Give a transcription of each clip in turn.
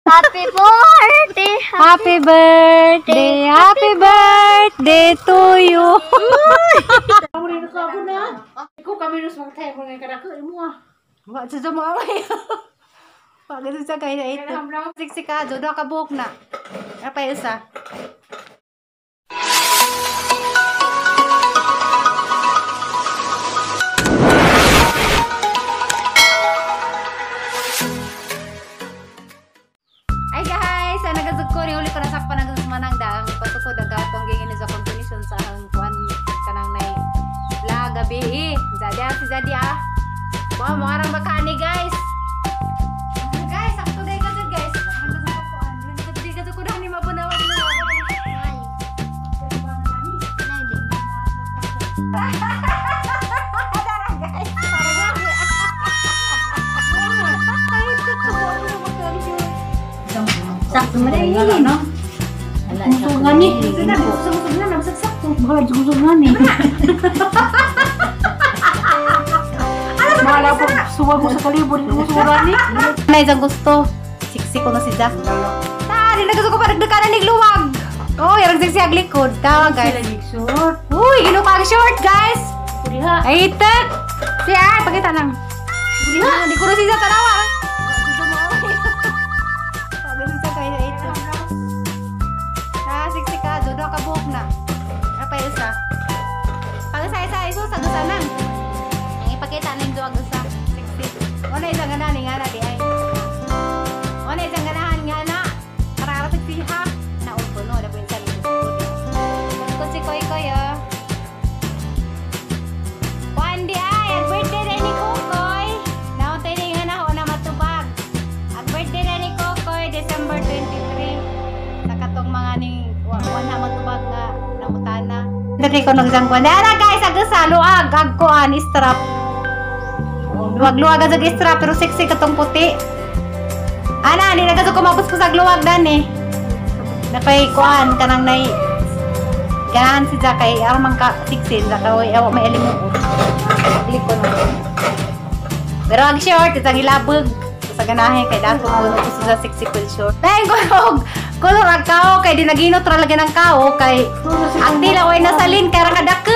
Happy birthday. Happy birthday. Happy birthday to you. Kamu rin ako na. Ikaw kami nus magtayo mo ng karako mo. Wa sa mo away. Wa gid sa kay ito. Siksikado do ka buhok na. Apa isa? Ay guys, ana gazud ko ni uli ko na sakpan ang manang daang patukod ang gatong gingin sa continuation sa ang kuan kanang nay vlog gabi. Jadi Wah, mo arang bakani guys. Guys, sakto day ka guys. Hindi ka ko ni mabunawag na. Sakto mo na yun, no? Susungan ni. Susungan na, nagsaksak to. Baka susungan ni. Mahala po, suwag mo sa kalibod. Susungan ni. Nay isang gusto. Siksi ko na si Jack. Di na gusto ko pa nagdakanan ni luwag. Oh, yarang siksi ag likod. Tawa guys. Uy, ginukang short guys. Ay, itak. Siya, pakita lang. Di ko na si Jack tanawa. Siksikado, do ka buhok na. Apa isa? Pag-isa-isa, iso sa gusa nang. Ang ipakita na yung duwag gusa. Siksi. Wala isang ganahan nga na di ay. Wala isang ganahan nga na. Para siksiha. Naulpo no, dapat yung saling gusto. Kung si Koy-Koy oh. Kuan di ay, ang birthday na ni Koy-Koy. Nauntay na yung na na matubag. Ang birthday na ni Koy-Koy, December 23. Sa katong mga ning wala matubag nga namutana. Dali ko nagsangkuan. Dara guys, agsa luag agkuan strap. Luag-luag ang strap pero sexy katong puti. Ana, ni nagaso ko mapuspos ag luag dani. Nakay kuan kanang nay. Ganahan si Jakay aron man ka sexy Jakay awa may elimo. Dili ko na. Pero ag short itang ilabog. Sa ganahe kay dato ko sa sexy full short. Dahil Kulor ang kao kay di naginot ra lagi ng kao kay ang dila way nasalin kay ra kadake.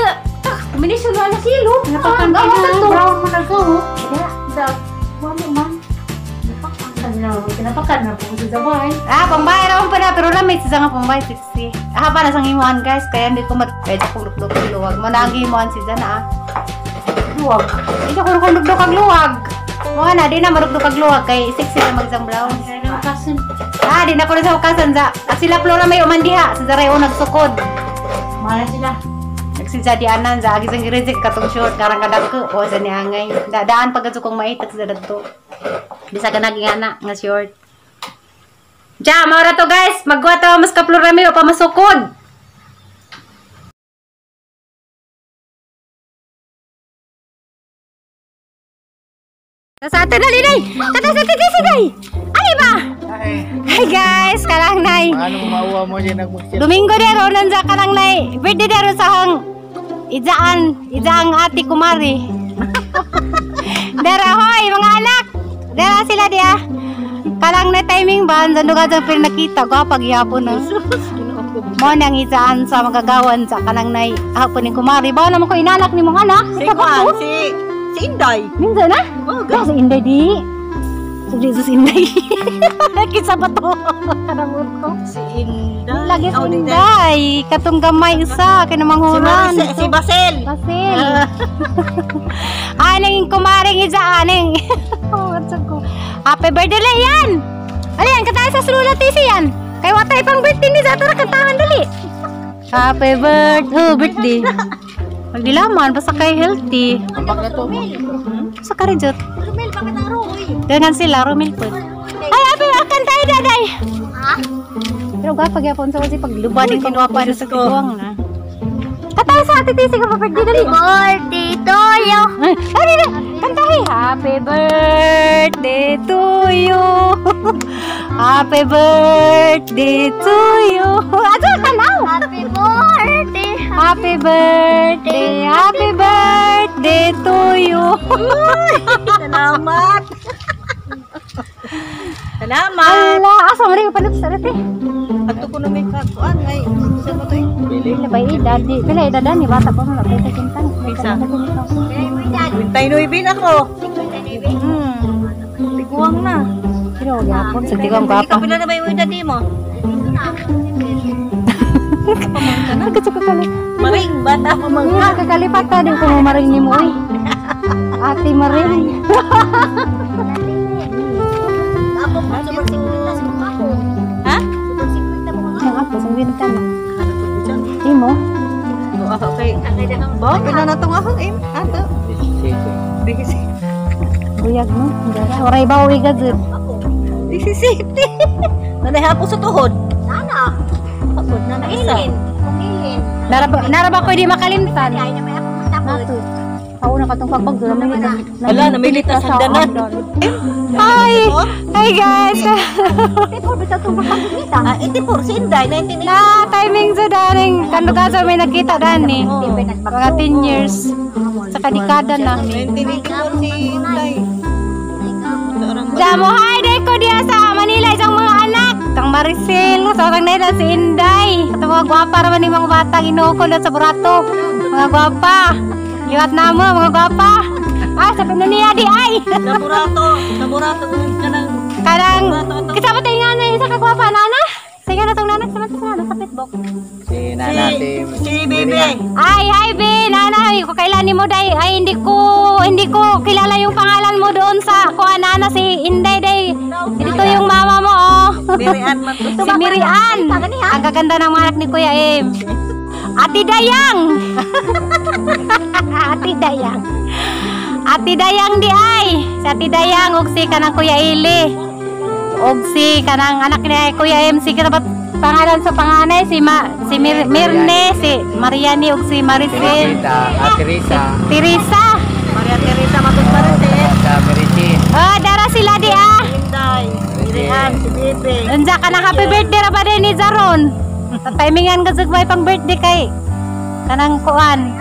Minisyon na silo. Napakan ka na. Brown mo na ko. Da, wala man. Napakan na po sa sabay. Pambay ra pa na pero lamay sa nga pambay sexy. Pa na sang himuan guys kaya hindi ko pwede ko lukdok luwag. Managi himuan si Jana Luwag. Hindi ko lukdok kag luwag. Mga na di na marugdok kag luwag kay sexy na magsang brown. Kasin. Di na ko na sa ukasan sa sila Flora may umandiha sa Zareo nagsukod. Mana sila? Nagsidya di anan sa agi sang girezik katong short karang kadako o sa niangay. Dadaan pagkasukong maitak sa dadto. Bisa ka naging anak nga short. Diya, maura to guys. Magwa to mas ka Flora may o pamasukod. Sa atin na linay. Kata sa titisi day. Ay ba? Hi guys, karang nay. Ano mauwa mo dyan nagmuksil? Domingo dero nan sa karang nay. Birthday dero sa hang Ijaang ati kumari. Dera hoy mga anak. Dera sila dia. Karang na timing ba sa lugar sa pinakita ko paghihapon na. Mo nang Ijaan sa magagawan sa kanang nay. Hapon ni kumari ba naman ko inanak ni mong anak? Si Inday. Minsan na? Oh, si Inday di. Si Jesus Inday. Kinsa pa to? Kanamot ko. Si Inday. Lagi si Inday. Katong gamay isa. Kinamanghuran. Si Basel. Basil. Aning kumaring isa. Aning. Happy birthday lang yan. Aliyan, katayo sa Slula TC yan. Kaya watay pang birthday ni Zatara. Kantahan dali. Happy birthday. Magdilaman, basta kay healthy. Ambak na to. Sa karejot. Rumel, bakit ang roy? Dengan sila, Romil po. Ay, abi, akan tayo daday. Ha? Pero gapag yapon sa kasi paglubad yung kagwapa na sa tiguang na. Katayo sa ati tisi ka pa birthday dali. Birthday to you. Ay, dali. Kantahi. Happy birthday to you. Happy birthday to you. Ato ka now. Happy birthday. Happy birthday. Happy birthday to you. Salamat. Salamat. Ala, asa rin palit sa dati. Ato ko na may kakuan. Ay, isa mo to eh. Pili. Pila ba edad? Pila edad ni bata pa mo na pwede kintang. Isa. 29 ako. Tiguang na. Pero gyapon sa tigang Ikaw gwapa. pila na ba yung edad mo? Kakali. Maring, bata ko Mga kakalipat ka din kung maring ni mo. Ate Maring. Ha? Yang ako sa wintan. Imo. Okay. Ba, pila na tong akong aim. Ato. 17. Buyag mo. Oray ba uwi gagod? 17. Nanay hapon sa tuhod. Sana. Hapon na na isa. Kumilin. Naraba ko di makalimtan. Kaya na may ako matapos. Nato. Ako na katong pagbag Wala, namilit na sa hagdanan. Hi! Hi guys! Pero bisa itong pagpagkita. Ah, 84, si Inday, 1980. Na timing sa daring kandugaso may nakita dani. Mga 10 years. Sa kadikada na. 1984 si Inday. Damo, hi! Day ko diya sa Manila isang mga anak. Kang Maricel, sa otang nila si Inday. At mga gwapa raman yung mga batang inukulot sa burato. Mga gwapa. Liwat na mo, mga gwapa. Ah, sabi na niya di ay. Sa burato kung ka nang Karang, kita ba tayo nga na isa kagwapa, nana? Sige na itong nanak, sama sa pitbox. Si nanate. si Bibi. Ay, hi, be, nana, ko kailanin mo, day. Ay, hindi ko kilala yung pangalan mo doon sa kuha, nana, si Inday, day. Dito yung mama mo, oh. Mirian man to. Si Mirian. Ang gaganda ng mga anak ni Kuya Em. Ati Dayang. Ati Dayang. Ati Dayang di ay. Si Ati Dayang ug si kanang Kuya Ili. Ug si kanang anak ni Kuya Em si katapat pangalan sa panganay si Mirne, si Mariani ug si Maricel. Teresa. Teresa. Maria Teresa matud Marites. Sa Meritin. Oh, dara sila di ah. Inday. Mirian, si Bibi. Unsa ka na happy birthday ra ba din ni Zaron? Sa timingan ka may pang birthday kay kanang kuan.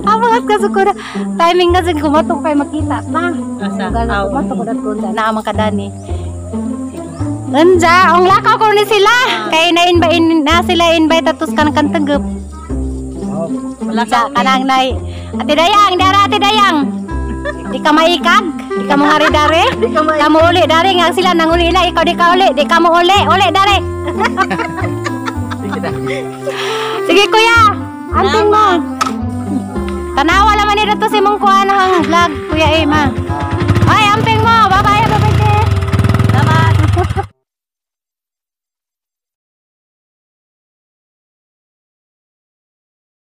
Amangat ka sukura. Timing kasi kumatok kay makita na. Asa? Gala kumatok ko dat kunsa na amang kadani. Unsa, ang lakaw ko ni sila. Kay na sila invite atus kan tegup. Wala Sa kanang nay. Ate Dayang, dara Ate Dayang. Di ka maikag, di ka mo ngari dare. Kamu uli dare nga sila nang uli na ikaw di ka uli, di ka mo uli dare. Sige kuya, anting mo. Tanawa naman nito si mong kuha ng vlog, Kuya Emma. Ay, amping mo, bye-bye.